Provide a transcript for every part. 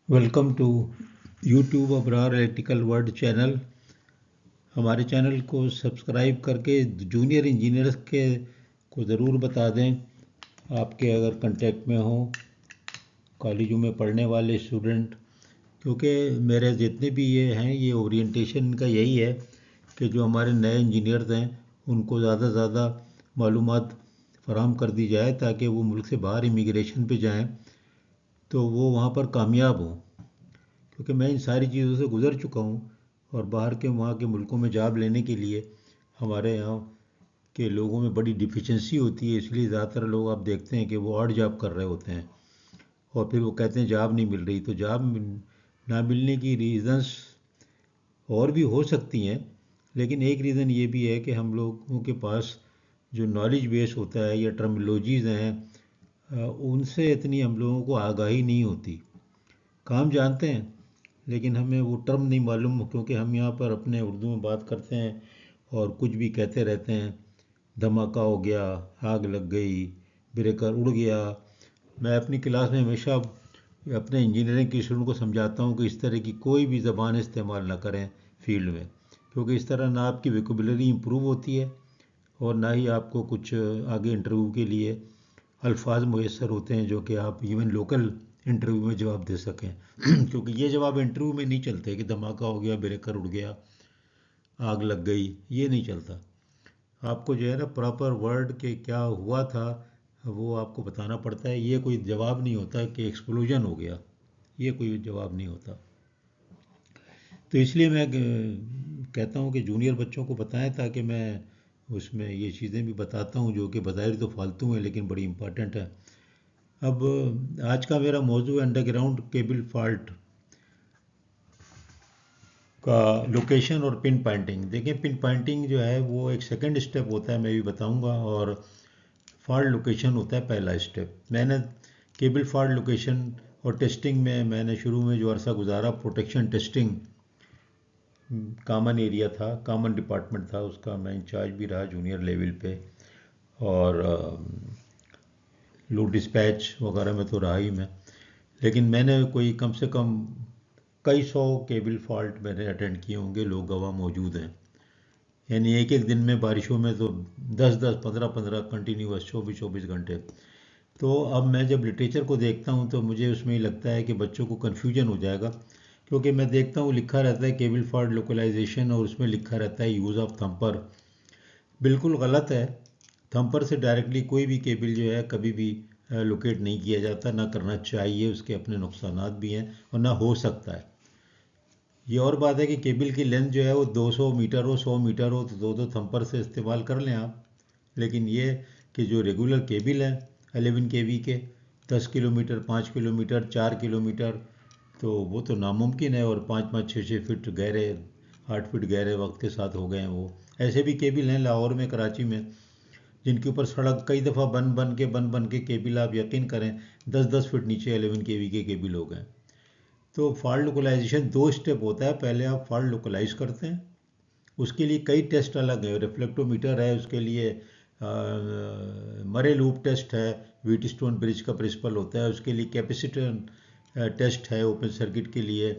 Welcome to YouTube Abrar electrical world channel. हमारे channel को subscribe करके जूनियर इंजीनियर्स के को ज़रूर बता दें, आपके अगर कांटेक्ट में हो कॉलेजों में पढ़ने वाले स्टूडेंट। क्योंकि मेरे जितने भी ये हैं, ये ओरिएंटेशन का यही है कि जो हमारे नए इंजीनियर्स हैं उनको ज़्यादा से ज़्यादा मालूमात फराहम कर दी जाए ताकि वो मुल्क से बाहर इमिग्रेशन पे जाएं तो वो वहाँ पर कामयाब हों। क्योंकि मैं इन सारी चीज़ों से गुज़र चुका हूँ और बाहर के वहाँ के मुल्कों में जॉब लेने के लिए हमारे यहाँ के लोगों में बड़ी डिफिशेंसी होती है। इसलिए ज़्यादातर लोग आप देखते हैं कि वो ऑड जॉब कर रहे होते हैं और फिर वो कहते हैं जॉब नहीं मिल रही। तो जॉब ना मिलने की रीज़न्स और भी हो सकती हैं, लेकिन एक रीज़न ये भी है कि हम लोगों के पास जो नॉलेज बेस होता है या टर्मिनोलॉजीज़ हैं, उनसे इतनी हम लोगों को आगाही नहीं होती। काम जानते हैं लेकिन हमें वो टर्म नहीं मालूम, क्योंकि हम यहाँ पर अपने उर्दू में बात करते हैं और कुछ भी कहते रहते हैं। धमाका हो गया, आग लग गई, ब्रेकर उड़ गया। मैं अपनी क्लास में हमेशा अपने इंजीनियरिंग के स्टूडेंट को समझाता हूँ कि इस तरह की कोई भी ज़बान इस्तेमाल ना करें फील्ड में, क्योंकि इस तरह ना आपकी वोकैबुलरी इम्प्रूव होती है और ना ही आपको कुछ आगे इंटरव्यू के लिए अल्फाज मुयसर होते हैं जो कि आप इवन लोकल इंटरव्यू में जवाब दे सकें। क्योंकि ये जवाब इंटरव्यू में नहीं चलते कि धमाका हो गया, ब्रेकर उड़ गया, आग लग गई, ये नहीं चलता। आपको जो है ना प्रॉपर वर्ड के क्या हुआ था वो आपको बताना पड़ता है। ये कोई जवाब नहीं होता कि एक्सप्लोजन हो गया, ये कोई जवाब नहीं होता। तो इसलिए मैं कहता हूँ कि जूनियर बच्चों को बताएं ताकि मैं उसमें ये चीज़ें भी बताता हूँ जो कि बज़ाहिर तो फालतू हैं लेकिन बड़ी इम्पॉर्टेंट है। अब आज का मेरा मौजू है अंडरग्राउंड केबल फॉल्ट का लोकेशन और पिन पॉइंटिंग। देखिए, पिन पॉइंटिंग जो है वो एक सेकंड स्टेप होता है, मैं भी बताऊंगा, और फॉल्ट लोकेशन होता है पहला स्टेप। मैंने केबल फॉल्ट लोकेशन और टेस्टिंग में मैंने शुरू में जो अरसा गुजारा, प्रोटेक्शन टेस्टिंग कॉमन एरिया था, कॉमन डिपार्टमेंट था, उसका मैं इंचार्ज भी रहा जूनियर लेवल पे। और लोड डिस्पैच वगैरह में तो रहा ही मैं। लेकिन मैंने कोई कम से कम कई सौ केबल फॉल्ट मैंने अटेंड किए होंगे, लोग गवाह मौजूद हैं। यानी एक एक दिन में बारिशों में तो 10-10, 15-15 कंटिन्यूस 24-24 घंटे। तो अब मैं जब लिटरेचर को देखता हूँ तो मुझे उसमें ही लगता है कि बच्चों को कन्फ्यूजन हो जाएगा, क्योंकि मैं देखता हूँ लिखा रहता है केबल फॉल्ट लोकलाइजेशन और उसमें लिखा रहता है यूज़ ऑफ थंपर। बिल्कुल गलत है। थंपर से डायरेक्टली कोई भी केबल जो है कभी भी लोकेट नहीं किया जाता, ना करना चाहिए, उसके अपने नुकसानात भी हैं और ना हो सकता है। ये और बात है कि केबल की लेंथ जो है वो 200 मीटर हो, 100 मीटर हो तो दो दो थंपर से इस्तेमाल कर लें आप। लेकिन ये कि जो रेगुलर केबल हैं 11 kV के, 10 किलोमीटर, 5 किलोमीटर, 4 किलोमीटर, तो वो तो नामुमकिन है। और 5-5, 6-6 फीट गहरे, 8 फीट गहरे वक्त के साथ हो गए हैं वो। ऐसे भी केबल हैं लाहौर में, कराची में, जिनके ऊपर सड़क कई दफ़ा बन बन के केबल, आप यकीन करें 10-10 फीट नीचे 11 kV के केबल हो गए। तो फॉल्ट लोकलाइजेशन दो स्टेप होता है। पहले आप फॉल्ट लोकलाइज करते हैं, उसके लिए कई टेस्ट अलग है। रिफ्लेक्टोमीटर है उसके लिए, मरे लूप टेस्ट है, व्हीटस्टोन ब्रिज का प्रिंसिपल होता है, उसके लिए कैपेसिटर टेस्ट है ओपन सर्किट के लिए।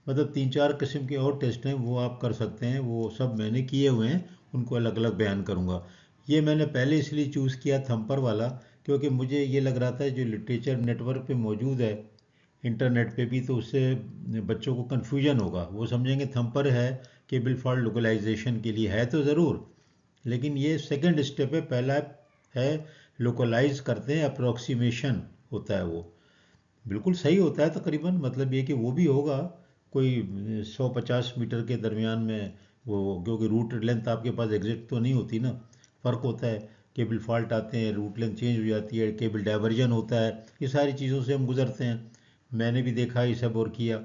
मतलब 3-4 किस्म के और टेस्ट हैं, वो आप कर सकते हैं। वो सब मैंने किए हुए हैं, उनको अलग अलग बयान करूँगा। ये मैंने पहले इसलिए चूज़ किया थंपर वाला, क्योंकि मुझे ये लग रहा था जो लिटरेचर नेटवर्क पे मौजूद है इंटरनेट पे भी, तो उससे बच्चों को कन्फ्यूजन होगा। वो समझेंगे थंपर है केबल फॉल्ट लोकलाइजेशन के लिए, है तो ज़रूर, लेकिन ये सेकंड स्टेप है। पहला है लोकलाइज करते हैं, अप्रोक्सीमेशन होता है वो। बिल्कुल सही होता है तकरीबन, मतलब ये कि वो भी होगा कोई 100-50 मीटर के दरमियान में वो, क्योंकि रूट लेंथ आपके पास एग्जैक्ट तो नहीं होती ना, फ़र्क होता है। केबल फॉल्ट आते हैं, रूट लेंथ चेंज हो जाती है, केबल डाइवर्जन होता है, ये सारी चीज़ों से हम गुजरते हैं। मैंने भी देखा ये सब और किया।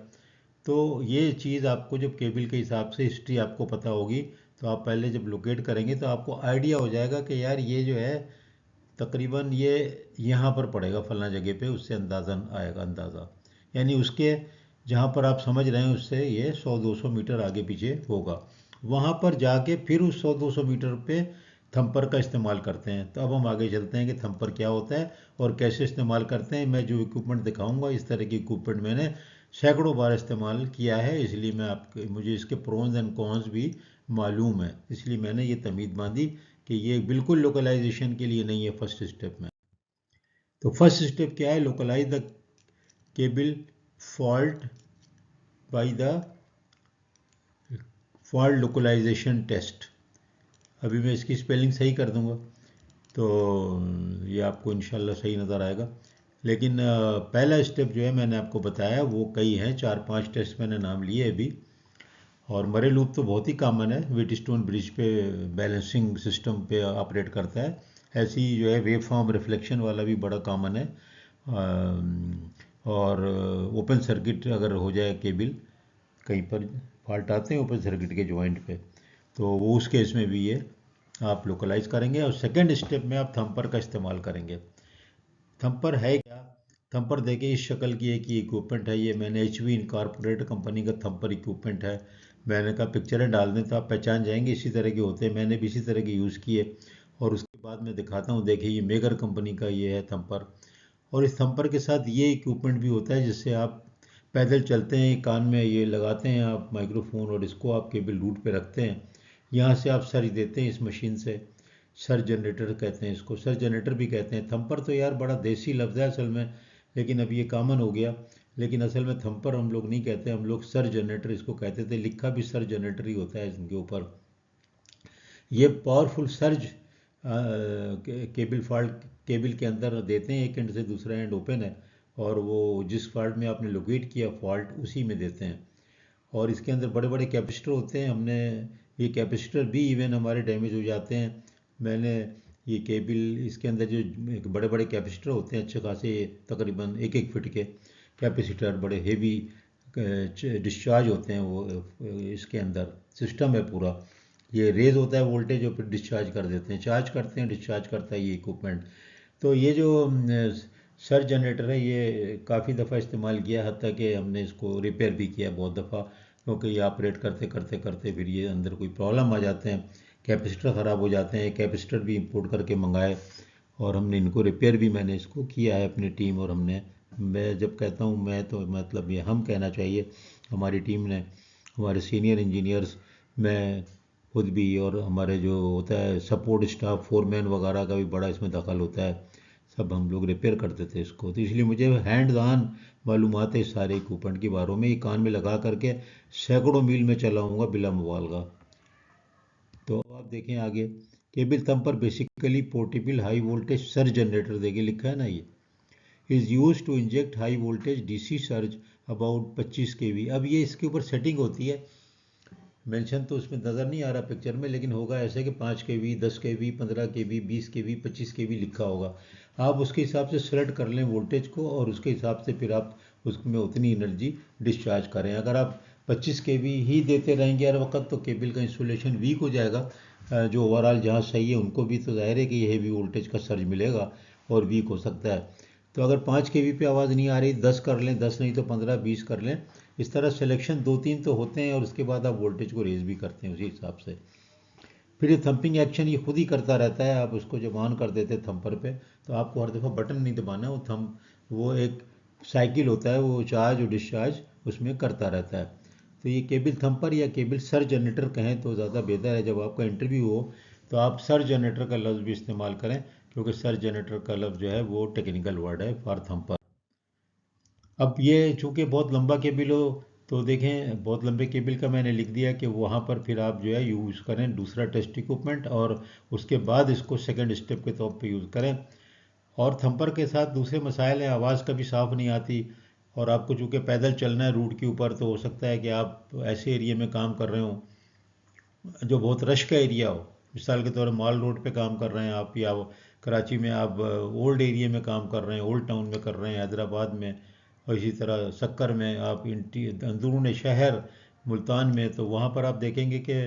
तो ये चीज़ आपको जब केबल के हिसाब से हिस्ट्री आपको पता होगी तो आप पहले जब लोकेट करेंगे तो आपको आइडिया हो जाएगा कि यार ये जो है तकरीबन ये यहाँ पर पड़ेगा फलाना जगह पे, उससे अंदाज़ा आएगा अंदाज़ा। यानी उसके जहाँ पर आप समझ रहे हैं उससे ये 100-200 मीटर आगे पीछे होगा। वहाँ पर जाके फिर उस 100-200 मीटर पे थंपर का इस्तेमाल करते हैं। तो अब हम आगे चलते हैं कि थंपर क्या होता है और कैसे इस्तेमाल करते हैं। मैं जो इक्विपमेंट दिखाऊंगा, इस तरह की इक्विपमेंट मैंने सैकड़ों बार इस्तेमाल किया है, इसलिए मुझे इसके प्रोज एंड कॉन्स भी मालूम है, इसलिए मैंने ये तमीद बांधी कि ये बिल्कुल लोकलाइजेशन के लिए नहीं है फर्स्ट स्टेप में। तो फर्स्ट स्टेप क्या है? Localize the cable fault by the fault localization test. अभी मैं इसकी स्पेलिंग सही कर दूंगा तो ये आपको इंशाल्लाह सही नज़र आएगा। लेकिन पहला स्टेप जो है मैंने आपको बताया, वो कई हैं, 4-5 टेस्ट मैंने नाम लिए अभी। और मरे लूप तो बहुत ही कॉमन है, व्हीटस्टोन ब्रिज पे बैलेंसिंग सिस्टम पे ऑपरेट करता है। ऐसी जो है वेव फॉर्म रिफ्लेक्शन वाला भी बड़ा कॉमन है। और ओपन सर्किट अगर हो जाए केबल, कहीं पर फॉल्ट आते हैं ओपन सर्किट के जॉइंट पे, तो वो उस केस में भी ये आप लोकलाइज करेंगे। और सेकंड स्टेप में आप थंपर का इस्तेमाल करेंगे। थंपर है क्या? थंपर देखिए इस शक्ल की एक ही इक्विपमेंट है, ये मैंने HV इनकॉर्पोरेट कंपनी का थंपर इक्विपमेंट है। मैंने कहा पिक्चरें डाल दें तो आप पहचान जाएंगे, इसी तरह के होते हैं, मैंने भी इसी तरह के यूज़ किए। और उसके बाद मैं दिखाता हूँ, देखिए ये मेगर कंपनी का ये है थंपर। और इस थंपर के साथ ये इक्विपमेंट भी होता है जिससे आप पैदल चलते हैं, कान में ये लगाते हैं आप माइक्रोफोन, और इसको आप केबल रूट पे रखते हैं, यहाँ से आप सर्च देते हैं इस मशीन से। सर्च जनरेटर कहते हैं इसको, सर्च जनरेटर भी कहते हैं। थंपर तो यार बड़ा देसी लफ्ज़ है असल में, लेकिन अब ये कॉमन हो गया। लेकिन असल में थंपर हम लोग नहीं कहते, हम लोग सर्च जनरेटर इसको कहते थे, लिखा भी सर्च जनरेटर ही होता है इनके ऊपर। ये powerful surge cable fault cable के अंदर देते हैं, एक एंड से दूसरा एंड ओपन है, और वो जिस फॉल्ट में आपने लोकेट किया फॉल्ट उसी में देते हैं। और इसके अंदर बड़े बड़े कैपेसिटर होते हैं, हमने ये कैपेसिटर भी इवन हमारे डैमेज हो जाते हैं। मैंने ये केबल इसके अंदर जो बड़े बड़े कैपेसिटर होते हैं अच्छे खासे, तकरीबन 1-1 फीट के कैपेसिटर, बड़े हेवी डिस्चार्ज होते हैं वो, इसके अंदर सिस्टम है पूरा। ये रेज होता है वोल्टेज और फिर डिस्चार्ज कर देते हैं, चार्ज करते हैं डिस्चार्ज करता है ये इक्विपमेंट। तो ये जो सर्ज जनरेटर है ये काफ़ी दफ़ा इस्तेमाल किया, हत्ता कि हमने इसको रिपेयर भी किया बहुत दफ़ा, क्योंकि ये ऑपरेट करते करते करते फिर ये अंदर कोई प्रॉब्लम आ जाते हैं, कैपेसिटर ख़राब हो जाते हैं। कैपेसिटर भी इंपोर्ट करके मंगाए और हमने इनको रिपेयर भी, मैंने इसको किया है अपनी टीम। और हमने, मैं जब कहता हूँ मैं तो मतलब ये हम कहना चाहिए, हमारी टीम ने, हमारे सीनियर इंजीनियर्स, मैं खुद भी, और हमारे जो होता है सपोर्ट स्टाफ, फोरमैन वगैरह का भी बड़ा इसमें दखल होता है, सब हम लोग रिपेयर करते थे इसको। तो इसलिए मुझे हैंड ऑन मालूमात है इस सारे इक्विपमेंट के बारे में। ये कान में लगा करके सैकड़ों मील में चलाऊँगा बिला मुबालगा। तो अब आप देखें आगे, cable thumper basically portable high voltage surge generator, देखिए लिखा है ना, ये is use to inject high voltage DC surge about 25 kV। अब ये इसके ऊपर सेटिंग होती है, मेंशन तो उसमें नज़र नहीं आ रहा पिक्चर में, लेकिन होगा ऐसे कि 5 kV, 10 kV, 15 kV, 20 kV, 25 kV लिखा होगा। आप उसके हिसाब से सेलेक्ट कर लें वोल्टेज को, और उसके हिसाब से फिर आप उसमें उतनी एनर्जी डिस्चार्ज करें। अगर आप 25 kV ही देते रहेंगे हर वक्त तो केबल का इंसुलेशन वीक हो जाएगा। जो ओवरऑल जहाँ सही है उनको भी तो जाहिर है कि ये हेवी वोल्टेज का सर्ज मिलेगा और वीक हो सकता है। तो अगर 5 kV पे आवाज़ नहीं आ रही, 10 कर लें, 10 नहीं तो 15-20 कर लें। इस तरह सिलेक्शन 2-3 तो होते हैं, और उसके बाद आप वोल्टेज को रेज भी करते हैं उसी हिसाब से। फिर ये थंपिंग एक्शन ये खुद ही करता रहता है, आप उसको जब ऑन कर देते हैं थंपर पे, तो आपको हर दफ़ा बटन नहीं दबाना है, वो एक साइकिल होता है, वो चार्ज और डिस्चार्ज उसमें करता रहता है। तो ये केबल थंपर या केबल सर्ज जनरेटर कहें तो ज़्यादा बेहतर है। जब आपका इंटरव्यू हो तो आप सर्ज जनरेटर का लफ्ज़ भी इस्तेमाल करें, क्योंकि सर्ज जनरेटर का लफ्ज़ जो है वो टेक्निकल वर्ड है फॉर थंपर। अब ये चूंकि बहुत लंबा केबल हो, तो देखें बहुत लंबे केबल का मैंने लिख दिया कि वहाँ पर फिर आप जो है यूज़ करें दूसरा टेस्ट इक्विपमेंट, और उसके बाद इसको सेकंड स्टेप के तौर पे यूज़ करें। और थंपर के साथ दूसरे मसाइल हैं, आवाज़ कभी साफ़ नहीं आती, और आपको चूँकि पैदल चलना है रूट के ऊपर, तो हो सकता है कि आप ऐसे एरिया में काम कर रहे हो जो बहुत रश का एरिया हो। मिसाल के तौर पर मॉल रोड पे काम कर रहे हैं आप, या कराची में आप ओल्ड एरिया में काम कर रहे हैं, ओल्ड टाउन में कर रहे हैं, हैदराबाद में, और इसी तरह सक्कर में आप अंदरून शहर मुल्तान में, तो वहाँ पर आप देखेंगे कि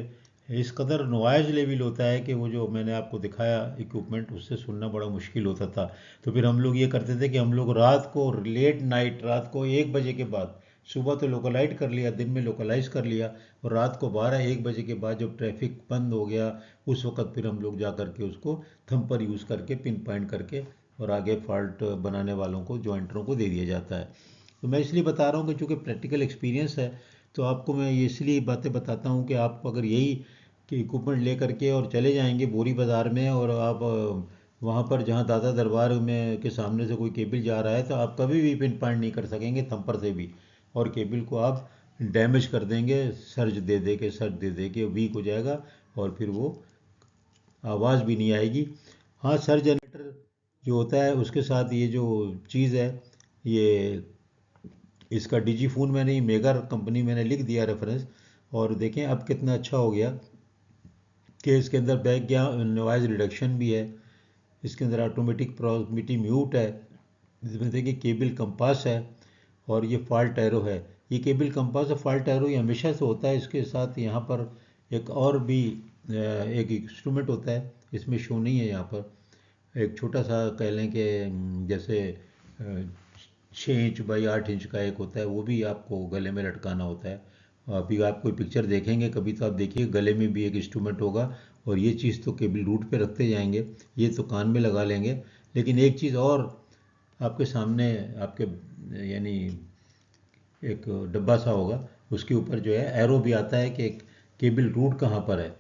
इस कदर नॉइज़ लेवल होता है कि वो जो मैंने आपको दिखाया इक्विपमेंट, उससे सुनना बड़ा मुश्किल होता था। तो फिर हम लोग ये करते थे कि हम लोग रात को, लेट नाइट, रात को 1 बजे के बाद, सुबह तो लोकलाइट कर लिया, दिन में लोकलाइज कर लिया, और रात को 12-1 बजे के बाद जब ट्रैफिक बंद हो गया, उस वक्त फिर हम लोग जा करके उसको थंपर यूज़ करके पिन पॉइंट करके और आगे फॉल्ट बनाने वालों को, जॉइंटरों को दे दिया जाता है। तो मैं इसलिए बता रहा हूँ कि चूँकि प्रैक्टिकल एक्सपीरियंस है, तो आपको मैं ये इसलिए बातें बताता हूँ कि आप अगर यही कि इक्विपमेंट ले करके और चले जाएंगे बोरी बाज़ार में, और आप वहाँ पर जहाँ दादा दरबार में के सामने से कोई केबल जा रहा है, तो आप कभी भी पिन पॉइंट नहीं कर सकेंगे थंपर से भी, और केबल को आप डैमेज कर देंगे, सर्ज दे के वीक हो जाएगा, और फिर वो आवाज़ भी नहीं आएगी। हाँ, सर्ज जनरेटर जो होता है उसके साथ ये जो चीज़ है, ये इसका डिजीफोन मैंने, मेगा कंपनी मैंने लिख दिया रेफरेंस, और देखें अब कितना अच्छा हो गया कि इसके अंदर बैक क्या नॉइज़ रिडक्शन भी है, इसके अंदर ऑटोमेटिक प्रॉक्सिमिटी म्यूट है, इसमें देखिए केबल कंपास है, और ये फॉल्ट एरो है। ये केबल कंपास और फॉल्ट एरो ये हमेशा से होता है। इसके साथ यहाँ पर एक और भी एक इंस्ट्रूमेंट होता है, इसमें शो नहीं है यहाँ पर, एक छोटा सा कह लें कि जैसे 6 इंच बाई 8 इंच का एक होता है, वो भी आपको गले में लटकाना होता है। अभी आप कोई पिक्चर देखेंगे कभी तो आप देखिए गले में भी एक इंस्ट्रूमेंट होगा, और ये चीज़ तो केबल रूट पे रखते जाएंगे, ये तो कान में लगा लेंगे। लेकिन एक चीज़ और आपके सामने, आपके यानी एक डब्बा सा होगा, उसके ऊपर जो है एरो भी आता है कि केबल रूट कहाँ पर है,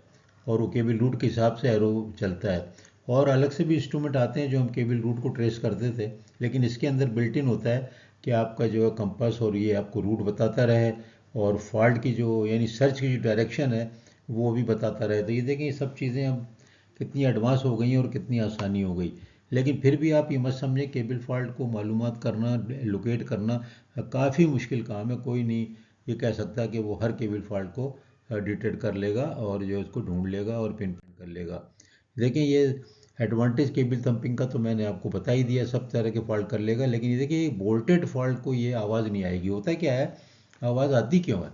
और वो केबल रूट के हिसाब से एरो चलता है। और अलग से भी इंस्ट्रूमेंट आते हैं जो हम केबल रूट को ट्रेस करते थे, लेकिन इसके अंदर बिल्ट इन होता है कि आपका जो है कंपास, और ये आपको रूट बताता रहे, और फॉल्ट की जो यानी सर्च की जो डायरेक्शन है वो भी बताता रहे। तो ये देखें, ये सब चीज़ें अब कितनी एडवांस हो गई हैं और कितनी आसानी हो गई। लेकिन फिर भी आप ये मत समझें केबल फॉल्ट को मालूमात करना, लोकेट करना काफ़ी मुश्किल काम है। कोई नहीं ये कह सकता कि वो हर केबल फॉल्ट को डिटेक्ट कर लेगा और जो उसको ढूंढ लेगा और पिन पॉइंट कर लेगा। देखें, ये एडवांटेज केबल थंपिंग का तो मैंने आपको बता ही दिया, सब तरह के फॉल्ट कर लेगा। लेकिन ये देखिए, बोल्टेड फॉल्ट को ये आवाज़ नहीं आएगी। होता क्या है, आवाज़ आती क्यों है?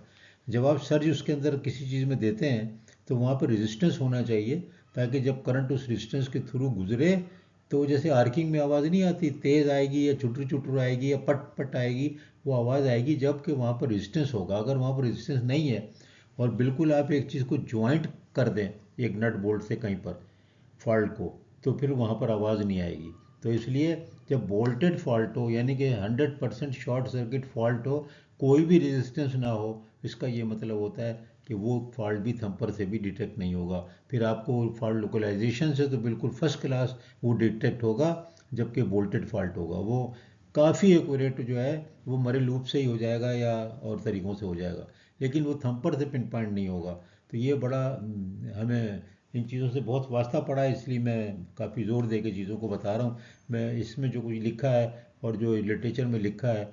जब आप सर्ज उसके अंदर किसी चीज़ में देते हैं तो वहाँ पर रेजिस्टेंस होना चाहिए, ताकि जब करंट उस रेजिस्टेंस के थ्रू गुजरे तो जैसे आर्किंग में आवाज़ नहीं आती, तेज़ आएगी या चुटरू चुटरू आएगी या पट पट आएगी, वो आवाज़ आएगी जबकि वहाँ पर रेजिस्टेंस होगा। अगर वहाँ पर रेजिस्टेंस नहीं है और बिल्कुल आप एक चीज़ को ज्वाइंट कर दें एक नट बोल्ट से कहीं पर फॉल्ट को, तो फिर वहाँ पर आवाज़ नहीं आएगी। तो इसलिए जब बोल्टेड फॉल्ट हो, यानी कि 100% शॉर्ट सर्किट फॉल्ट हो, कोई भी रेजिस्टेंस ना हो, इसका ये मतलब होता है कि वो फॉल्ट भी थंपर से भी डिटेक्ट नहीं होगा। फिर आपको फॉल्ट लोकलाइजेशन से तो बिल्कुल फर्स्ट क्लास वो डिटेक्ट होगा, जबकि बोल्टेड फॉल्ट होगा वो काफ़ी एक्यूरेट जो है वो मरे लूप से ही हो जाएगा या और तरीक़ों से हो जाएगा, लेकिन वो थंपर से पिन पॉइंट नहीं होगा। तो ये बड़ा हमें इन चीज़ों से बहुत वास्ता पड़ा है, इसलिए मैं काफ़ी ज़ोर दे के चीज़ों को बता रहा हूँ। मैं इसमें जो कुछ लिखा है और जो लिटरेचर में लिखा है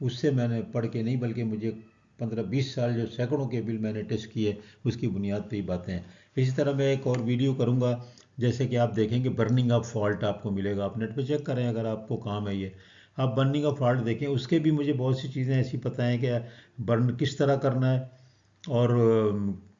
उससे मैंने पढ़ के नहीं, बल्कि मुझे 15-20 साल जो सैकड़ों के बिल मैंने टेस्ट किए उसकी बुनियाद पे ही बातें हैं। इसी तरह मैं एक और वीडियो करूँगा, जैसे कि आप देखेंगे बर्निंग ऑफ फॉल्ट आपको मिलेगा, आप नेट पे चेक करें अगर आपको काम है ये, आप बर्निंग ऑफ फॉल्ट देखें, उसके भी मुझे बहुत सी चीज़ें ऐसी पता हैं कि बर्न किस तरह करना है, और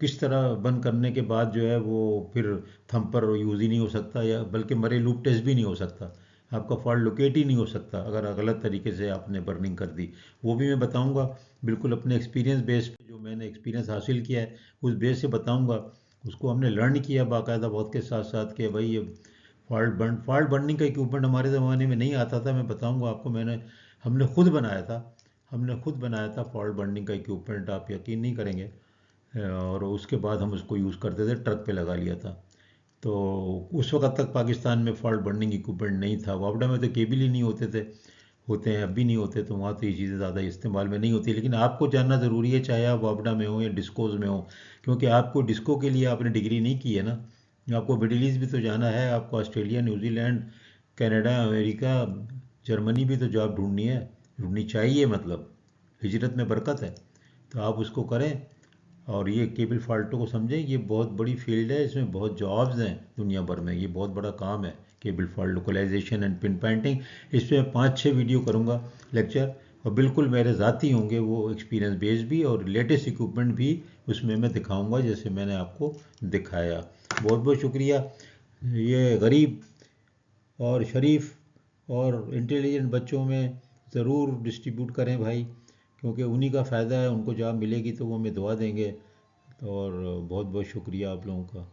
किस तरह बंद करने के बाद जो है वो फिर थंपर यूज़ ही नहीं हो सकता, या बल्कि मरे लूप टेस्ट भी नहीं हो सकता, आपका फॉल्ट लोकेट ही नहीं हो सकता अगर गलत तरीके से आपने बर्निंग कर दी। वो भी मैं बताऊंगा, बिल्कुल अपने एक्सपीरियंस बेस पे, जो मैंने एक्सपीरियंस हासिल किया है उस बेस से बताऊंगा। उसको हमने लर्न किया बाकायदा बहुत के साथ साथ कि भाई ये फॉल्ट बर्निंग का इक्विपमेंट हमारे ज़माने में नहीं आता था। मैं बताऊंगा आपको, हमने खुद बनाया था, फॉल्ट बर्निंग का इक्विपमेंट, आप यकीन नहीं करेंगे। और उसके बाद हम उसको यूज़ करते थे, ट्रक पे लगा लिया था। तो उस वक्त तक पाकिस्तान में फॉल्ट बर्निंग इक्विपमेंट नहीं था, वापडा में तो केबल ही नहीं होते थे, होते हैं अब भी नहीं होते, तो वहाँ तो ये चीज़ें ज़्यादा इस्तेमाल में नहीं होती। लेकिन आपको जानना ज़रूरी है, चाहे आप वापडा में हो या डिस्कोज में हो, क्योंकि आपको डिस्को के लिए आपने डिग्री नहीं की है ना, आपको मिडिल ईस्ट भी तो जाना है, आपको Australia, New Zealand, Canada, America, Germany भी तो जॉब ढूंढनी चाहिए, मतलब हिजरत में बरकत है, तो आप उसको करें। और ये केबल फाल्टों को समझें, ये बहुत बड़ी फील्ड है, इसमें बहुत जॉब्स हैं दुनिया भर में, ये बहुत बड़ा काम है cable fault localization and pinpointing. इस पर 5-6 वीडियो करूँगा लेक्चर, और बिल्कुल मेरे ज़ाती होंगे वो, एक्सपीरियंस बेस्ड भी, और लेटेस्ट इक्विपमेंट भी उसमें मैं दिखाऊंगा जैसे मैंने आपको दिखाया। बहुत बहुत शुक्रिया। ये गरीब और शरीफ और इंटेलिजेंट बच्चों में ज़रूर डिस्ट्रीब्यूट करें भाई, क्योंकि उन्हीं का फ़ायदा है, उनको जॉब मिलेगी तो वो हमें दुआ देंगे। और बहुत बहुत शुक्रिया आप लोगों का।